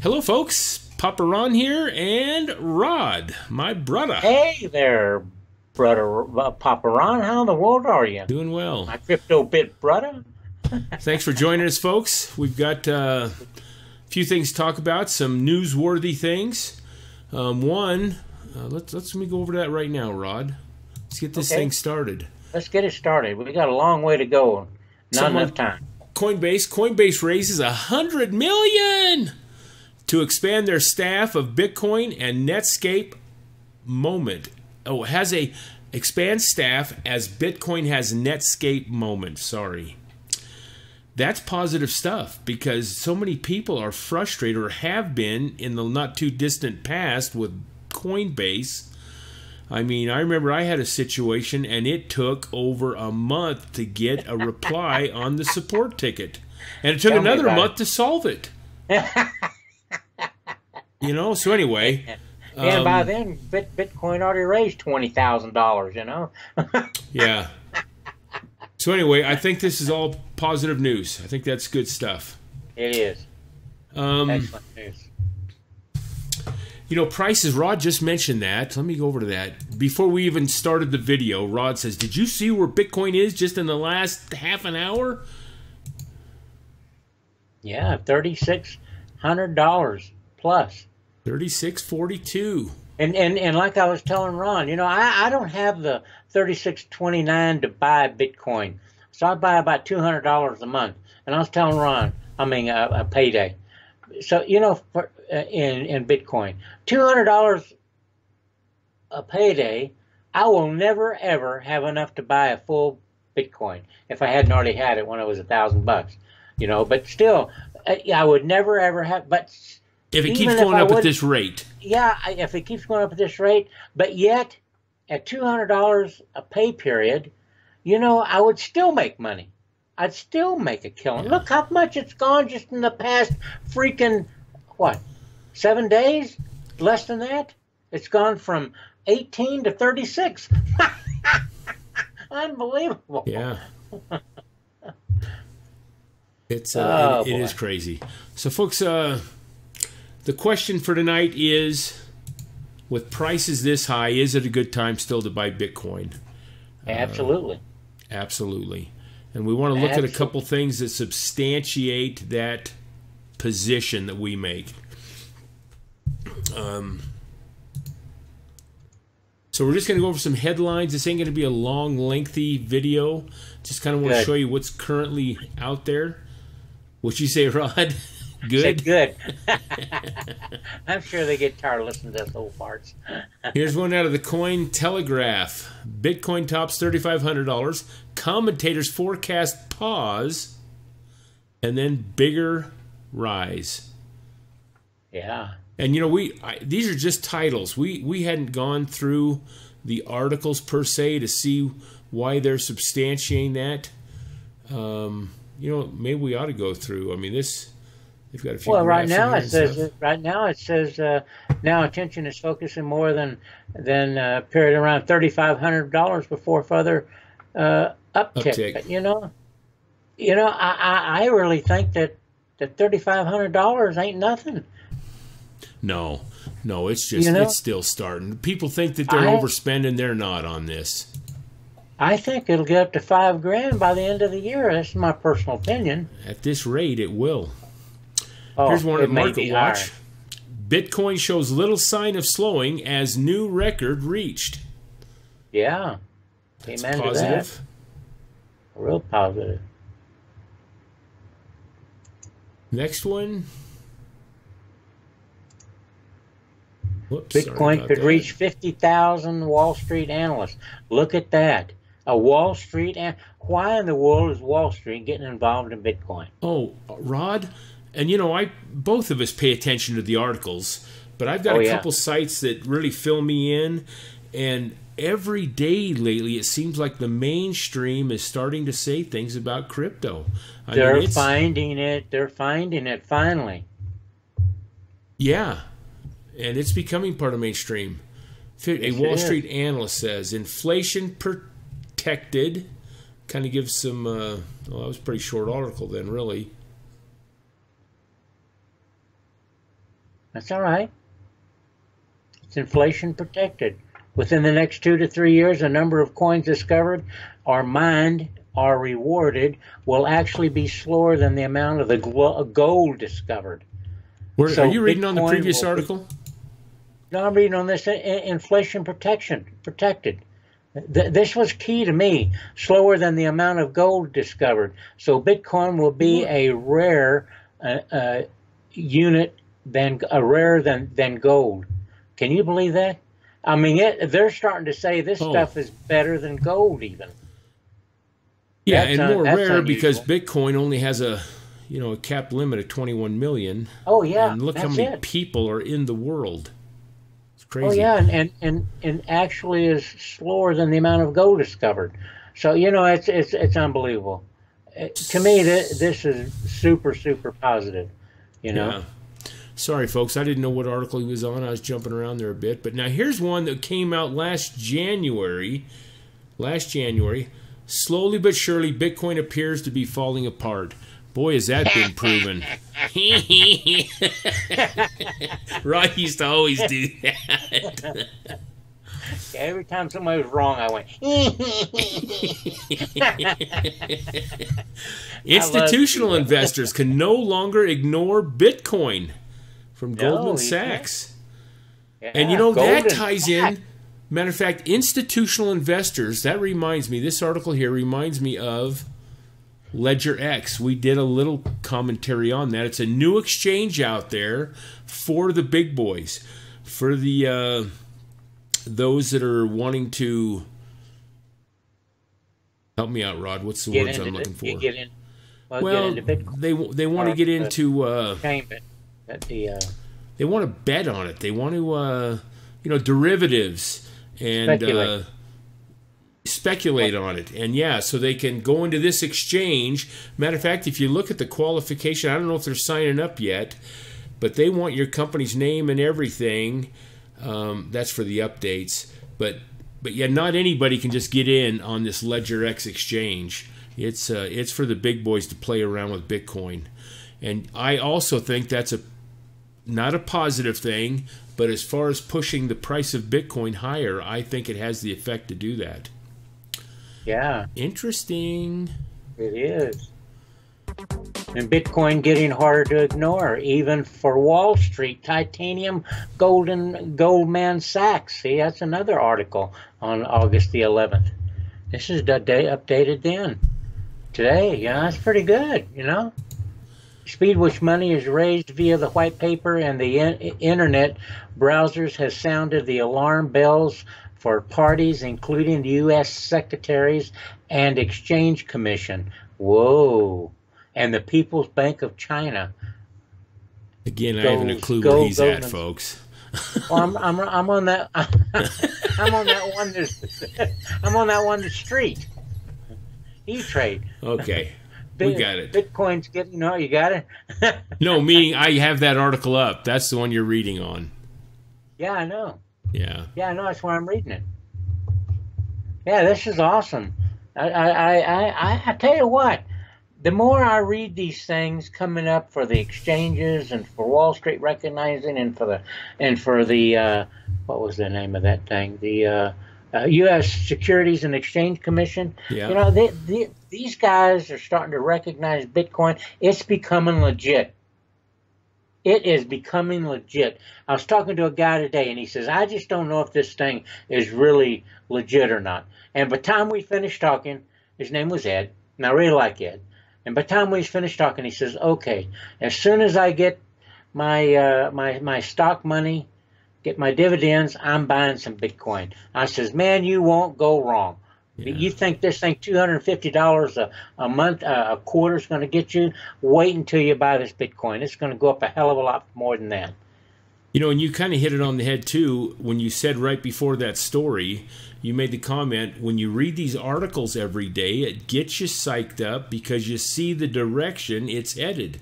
Hello, folks. Papa Ron here, and Rod, my brother. Hey there, brother Papa Ron. How in the world are you? Doing well. My crypto bit brother. Thanks for joining us, folks. We've got a few things to talk about, some newsworthy things. Let me go over that right now, Rod. Let's get this thing started. Let's get it started. We got a long way to go. Not enough time. Coinbase raises $100 million to expand their staff of Bitcoin and Netscape Moment. Oh, has a expand staff as Bitcoin has Netscape Moment. Sorry. That's positive stuff because so many people are frustrated or have been in the not too distant past with Coinbase. I mean, I remember I had a situation and it took over a month to get a reply on the support ticket. And it took another month to solve it. You know, so anyway. And by then, Bitcoin already raised $20,000, you know? Yeah. So anyway, I think this is all positive news. I think that's good stuff. It is. Excellent news. You know, prices, Rod just mentioned that. Let me go over to that. Before we even started the video, Rod says, did you see where Bitcoin is just in the last half an hour? Yeah, $3,600 plus. 36.42. And like I was telling Ron, you know, I don't have the $36.29 to buy Bitcoin. So I buy about $200 a month. And I was telling Ron, a payday. So, you know, in Bitcoin, $200 a payday, I will never, ever have enough to buy a full Bitcoin if I hadn't already had it when it was $1,000, you know, but still, I would never, ever have, but if it keeps going up at this rate. Yeah, if it keeps going up at this rate, but yet at $200 a pay period, you know, I would still make money. I'd still make a killing. Yeah. Look how much it's gone just in the past freaking, 7 days? Less than that? It's gone from 18 to 36. Unbelievable. Yeah. It is crazy. So, folks, the question for tonight is, with prices this high, is it a good time still to buy Bitcoin? Absolutely. Absolutely. And we want to look at a couple things that substantiate that position that we make. So we're just going to go over some headlines. This ain't going to be a long, lengthy video. Just kind of want to show you what's currently out there. What you say, Rod? Good? Good. I'm sure they get tired of listening to those old farts. Here's one out of the Coin Telegraph. Bitcoin tops $3,500. Commentators forecast pause and then bigger rise. Yeah. And, you know, these are just titles. We hadn't gone through the articles per se to see why they're substantiating that. You know, maybe we ought to go through. I mean, they've got a few. Well, right now it says now attention is focusing more than period around $3,500 before further uptick. But, you know, I really think that the $3,500 ain't nothing. No, it's just it's still starting. People think that they're overspending. They're not on this. I think it'll get up to $5,000 by the end of the year. That's my personal opinion. At this rate, it will. Oh, here's one at Market Watch. Bitcoin shows little sign of slowing as new record reached. Yeah. That's Amen positive. To that. Real positive. Next one. Whoops, Bitcoin could reach 50,000 Wall Street analysts. Look at that. A Wall Street. Why in the world is Wall Street getting involved in Bitcoin? Oh, Rod. And, you know, both of us pay attention to the articles, but I've got a couple sites that really fill me in, and every day lately it seems like the mainstream is starting to say things about crypto. They're finding it. They're finding it finally. Yeah, and it's becoming part of mainstream. A Wall Street analyst says inflation protected. Kind of gives some, well, that was a pretty short article then, really. That's all right. It's inflation protected. Within the next 2 to 3 years, the number of coins discovered or mined or rewarded will actually be slower than the amount of the gold discovered. Are you reading on the previous article? No, I'm reading on this inflation protected. This was key to me. Slower than the amount of gold discovered. So Bitcoin will be a rare unit rarer than gold. Can you believe that? I mean, they're starting to say this stuff is better than gold, even. Yeah, and more rare unusual. Because Bitcoin only has a capped limit of 21 million. Oh yeah, and look how many people are in the world. It's crazy. Oh yeah, and actually is slower than the amount of gold discovered. So it's unbelievable. To me, this is super positive. Yeah. Sorry, folks. I didn't know what article he was on. I was jumping around there a bit. But now here's one that came out last January. Slowly but surely, Bitcoin appears to be falling apart. Boy, has that been proven. Rod used to always do that. Every time somebody was wrong, I went. Institutional investors can no longer ignore Bitcoin. From Goldman Sachs. Yeah, and that ties in. Matter of fact, institutional investors, that reminds me, this article here reminds me of Ledger X. We did a little commentary on that. It's a new exchange out there for the big boys, for the those that are wanting to help me out, Rod. What's the words I'm looking for? Get into Bitcoin. They want to get into they want to bet on it. They want to derivatives and speculate on it. And so they can go into this exchange. Matter of fact, if you look at the qualification, I don't know if they're signing up yet, but they want your company's name and everything. That's for the updates. But not anybody can just get in on this Ledger X exchange. It's for the big boys to play around with Bitcoin. And I also think that's not a positive thing, but as far as pushing the price of Bitcoin higher, I think it has the effect to do that. Yeah. Interesting. It is. And Bitcoin getting harder to ignore, even for Wall Street. Titanium, Goldman Sachs. See, that's another article on August the 11th. This is the day updated then. Today, that's pretty good, Speed which money is raised via the white paper and the internet browsers has sounded the alarm bells for parties, including the U.S. Secretaries and Exchange Commission. Whoa. And the People's Bank of China. Again, I haven't a clue where he's at, folks. Well, I'm on that. I'm on that one. I'm on that one. The street. E-Trade. Okay. We got it. Bitcoin's getting, you got it? No, meaning I have that article up. That's the one you're reading on. Yeah, I know. Yeah. Yeah, I know. That's why I'm reading it. Yeah, this is awesome. I tell you what, the more I read these things coming up for the exchanges and for Wall Street recognizing and for the what was the name of that thing? The U.S. Securities and Exchange Commission. Yeah. These guys are starting to recognize Bitcoin. It's becoming legit. It is becoming legit. I was talking to a guy today, and he says, I just don't know if this thing is really legit or not. And by the time we finished talking, his name was Ed, and I really like Ed. And by the time we finished talking, he says, okay, as soon as I get my my stock money, get my dividends, I'm buying some Bitcoin. I says, man, you won't go wrong. Yeah. You think this thing $250 a month, a quarter is going to get you? Wait until you buy this Bitcoin. It's going to go up a hell of a lot more than that. And you kind of hit it on the head, too, when you said right before that story, you made the comment, when you read these articles every day, it gets you psyched up because you see the direction it's headed.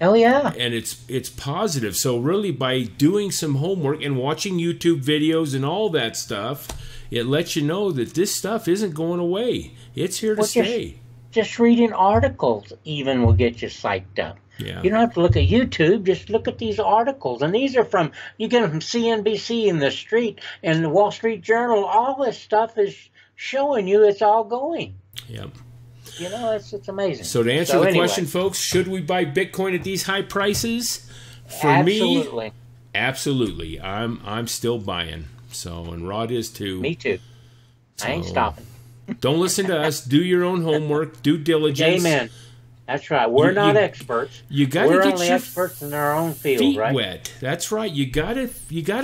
Oh, yeah. And it's positive. So really, by doing some homework and watching YouTube videos and all that stuff, it lets you know that this stuff isn't going away. It's here to stay. Just reading articles even will get you psyched up. Yeah. You don't have to look at YouTube. Just look at these articles. And these are you get them from CNBC and The Street and the Wall Street Journal. All this stuff is showing you it's all going. Yep. You know, it's amazing. So to answer the question, folks, should we buy Bitcoin at these high prices? For me, absolutely. I'm still buying. So, and Rod is too. Me too. So, I ain't stopping. Don't listen to us. Do your own homework. Do diligence. Amen. That's right. We're not experts. We're only experts in our own field, feet right? wet. That's right. You gotta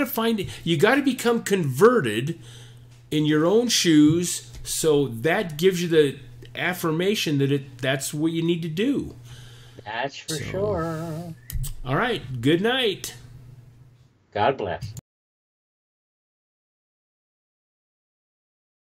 find it. You gotta become converted in your own shoes. So that gives you the affirmation that that's what you need to do. That's for sure. All right. Good night. God bless.